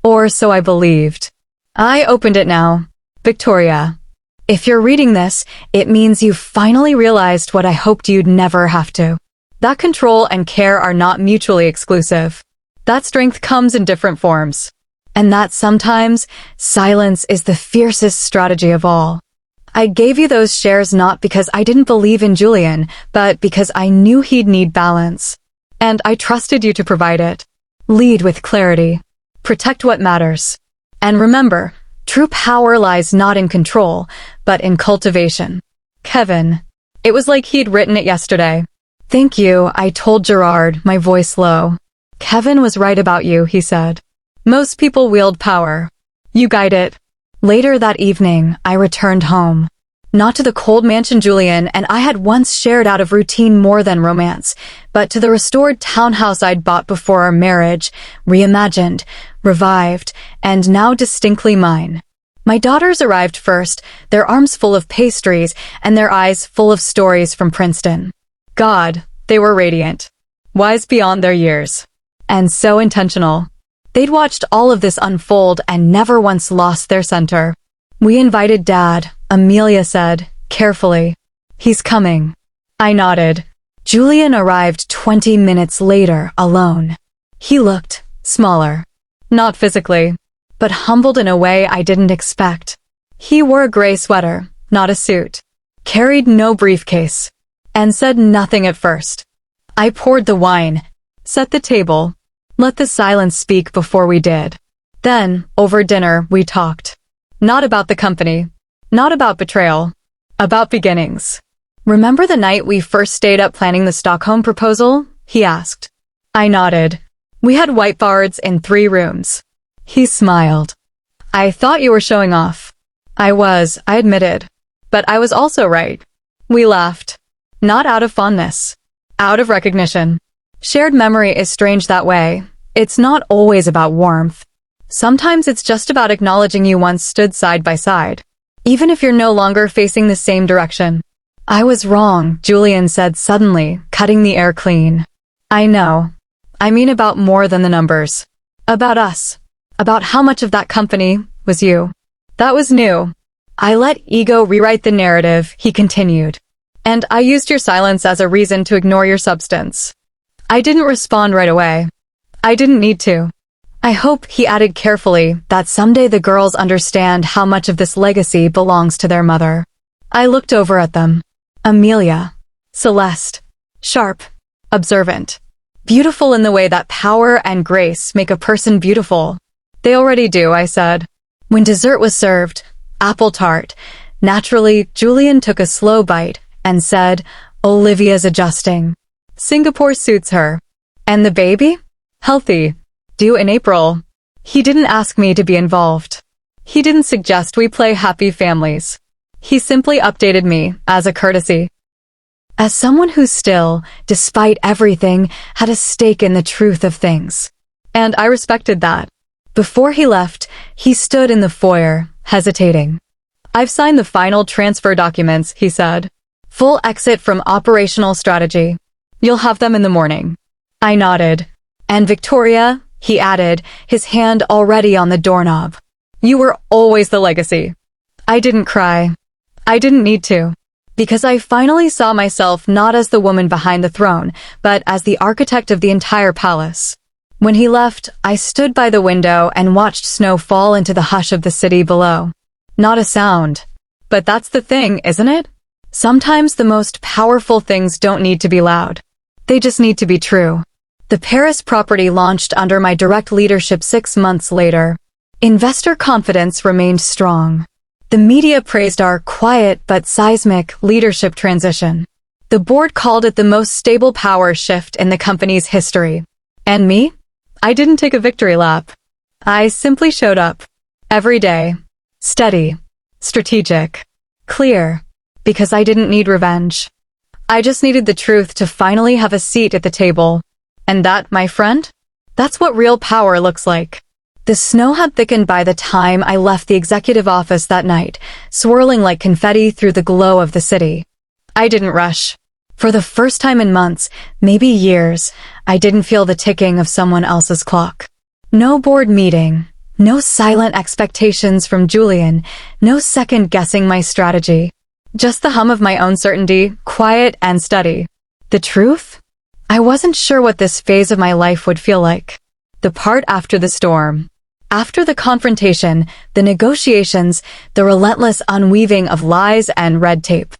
Or so I believed. I opened it now. Victoria. If you're reading this, it means you've finally realized what I hoped you'd never have to. That control and care are not mutually exclusive. That strength comes in different forms. And that sometimes, silence is the fiercest strategy of all. I gave you those shares not because I didn't believe in Julian, but because I knew he'd need balance. And I trusted you to provide it. Lead with clarity. Protect what matters. And remember, true power lies not in control, but in cultivation. Kevin. It was like he'd written it yesterday. Thank you, I told Gerard, my voice low. Kevin was right about you, he said. Most people wield power. You guide it. Later that evening, I returned home. Not to the cold mansion Julian and I had once shared out of routine more than romance, but to the restored townhouse I'd bought before our marriage, reimagined, revived, and now distinctly mine. My daughters arrived first, their arms full of pastries and their eyes full of stories from Princeton. God, they were radiant. Wise beyond their years. And so intentional. They'd watched all of this unfold and never once lost their center. We invited Dad, Amelia said, carefully. He's coming. I nodded. Julian arrived 20 minutes later, alone. He looked smaller. Not physically, but humbled in a way I didn't expect. He wore a gray sweater, not a suit, carried no briefcase, and said nothing at first. I poured the wine, set the table, let the silence speak before we did. Then, over dinner, we talked. Not about the company, not about betrayal, about beginnings. Remember the night we first stayed up planning the Stockholm proposal? He asked. I nodded. We had whiteboards in 3 rooms. He smiled. I thought you were showing off. I was, I admitted. But I was also right. We laughed. Not out of fondness. Out of recognition. Shared memory is strange that way. It's not always about warmth. Sometimes it's just about acknowledging you once stood side by side, even if you're no longer facing the same direction. I was wrong, Julian said suddenly, cutting the air clean. I know. I mean about more than the numbers. About us. About how much of that company was you. That was new. I let ego rewrite the narrative, he continued. And I used your silence as a reason to ignore your substance. I didn't respond right away. I didn't need to. I hope, he added carefully, that someday the girls understand how much of this legacy belongs to their mother. I looked over at them. Amelia. Celeste. Sharp. Observant. Beautiful in the way that power and grace make a person beautiful. They already do, I said. When dessert was served, apple tart, naturally, Julian took a slow bite and said, Olivia's adjusting. Singapore suits her. And the baby? Healthy. Due in April. He didn't ask me to be involved. He didn't suggest we play happy families. He simply updated me as a courtesy. As someone who still, despite everything, had a stake in the truth of things. And I respected that. Before he left, he stood in the foyer, hesitating. I've signed the final transfer documents, he said. Full exit from operational strategy. You'll have them in the morning. I nodded. And Victoria, he added, his hand already on the doorknob. You were always the legacy. I didn't cry. I didn't need to. Because I finally saw myself not as the woman behind the throne, but as the architect of the entire palace. When he left, I stood by the window and watched snow fall into the hush of the city below. Not a sound. But that's the thing, isn't it? Sometimes the most powerful things don't need to be loud. They just need to be true. The Paris property launched under my direct leadership 6 months later. Investor confidence remained strong. The media praised our quiet but seismic leadership transition. The board called it the most stable power shift in the company's history. And me? I didn't take a victory lap. I simply showed up. Every day. Steady. Strategic. Clear. Because I didn't need revenge. I just needed the truth to finally have a seat at the table. And that, my friend? That's what real power looks like. The snow had thickened by the time I left the executive office that night, swirling like confetti through the glow of the city. I didn't rush. For the first time in months, maybe years, I didn't feel the ticking of someone else's clock. No board meeting, no silent expectations from Julian, no second-guessing my strategy. Just the hum of my own certainty, quiet and steady. The truth? I wasn't sure what this phase of my life would feel like. The part after the storm. After the confrontation, the negotiations, the relentless unweaving of lies and red tape.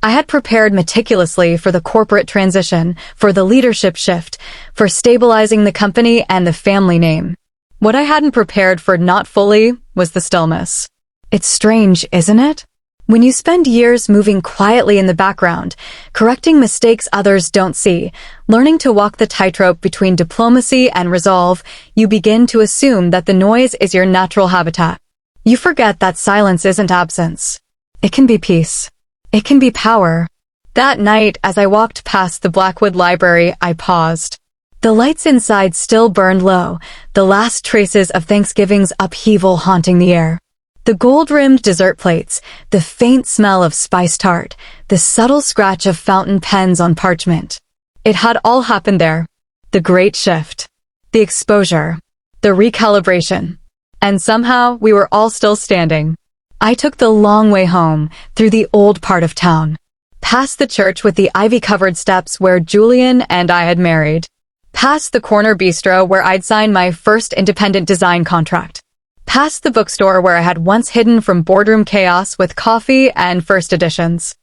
I had prepared meticulously for the corporate transition, for the leadership shift, for stabilizing the company and the family name. What I hadn't prepared for not fully was the stillness. It's strange, isn't it? When you spend years moving quietly in the background, correcting mistakes others don't see, learning to walk the tightrope between diplomacy and resolve, you begin to assume that the noise is your natural habitat. You forget that silence isn't absence. It can be peace. It can be power. That night, as I walked past the Blackwood Library, I paused. The lights inside still burned low, the last traces of Thanksgiving's upheaval haunting the air. The gold-rimmed dessert plates, the faint smell of spice tart, the subtle scratch of fountain pens on parchment. It had all happened there. The great shift. The exposure. The recalibration. And somehow, we were all still standing. I took the long way home, through the old part of town. Past the church with the ivy-covered steps where Julian and I had married. Past the corner bistro where I'd signed my first independent design contract. Past the bookstore where I had once hidden from boardroom chaos with coffee and first editions.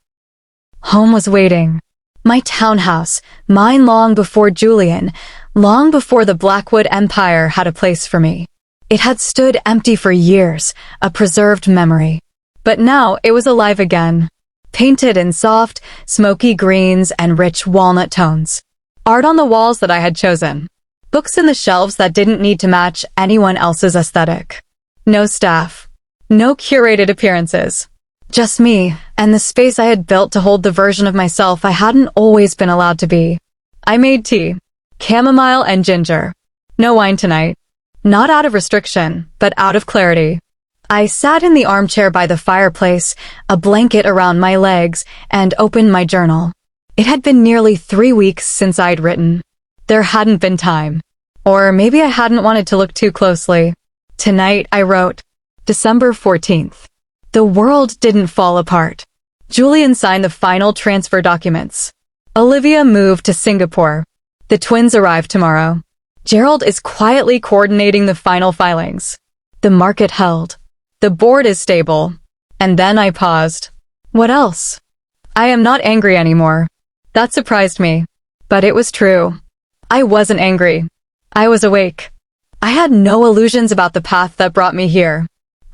Home was waiting. My townhouse, mine long before Julian, long before the Blackwood Empire had a place for me. It had stood empty for years, a preserved memory. But now it was alive again, painted in soft, smoky greens and rich walnut tones. Art on the walls that I had chosen. Books in the shelves that didn't need to match anyone else's aesthetic. No staff. No curated appearances. Just me, and the space I had built to hold the version of myself I hadn't always been allowed to be. I made tea. Chamomile and ginger. No wine tonight. Not out of restriction, but out of clarity. I sat in the armchair by the fireplace, a blanket around my legs, and opened my journal. It had been nearly 3 weeks since I'd written. There hadn't been time. Or maybe I hadn't wanted to look too closely. Tonight I wrote, December 14th. The world didn't fall apart. Julian signed the final transfer documents. Olivia moved to Singapore. The twins arrive tomorrow. Gerald is quietly coordinating the final filings. The market held. The board is stable. And then I paused. What else? I am not angry anymore. That surprised me. But it was true. I wasn't angry. I was awake. I had no illusions about the path that brought me here.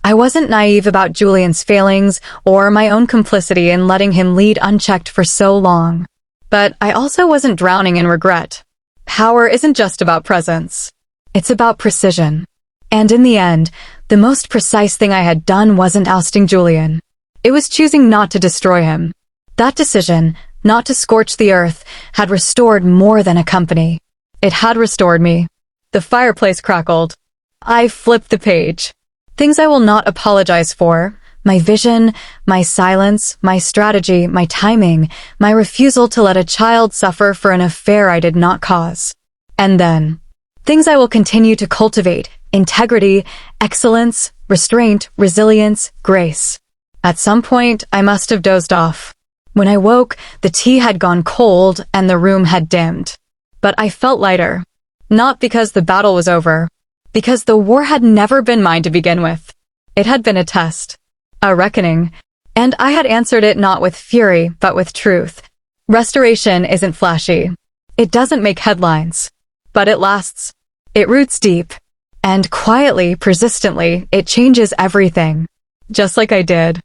I wasn't naive about Julian's failings or my own complicity in letting him lead unchecked for so long. But I also wasn't drowning in regret. Power isn't just about presence. It's about precision. And in the end, the most precise thing I had done wasn't ousting Julian. It was choosing not to destroy him. That decision, not to scorch the earth, had restored more than a company. It had restored me. The fireplace crackled. I flipped the page. Things I will not apologize for. My vision, my silence, my strategy, my timing, my refusal to let a child suffer for an affair I did not cause. And then, things I will continue to cultivate: integrity, excellence, restraint, resilience, grace. At some point, I must have dozed off. When I woke, the tea had gone cold and the room had dimmed. But I felt lighter. Not because the battle was over. Because the war had never been mine to begin with. It had been a test. A reckoning. And I had answered it not with fury, but with truth. Restoration isn't flashy. It doesn't make headlines. But it lasts. It roots deep. And quietly, persistently, it changes everything. Just like I did.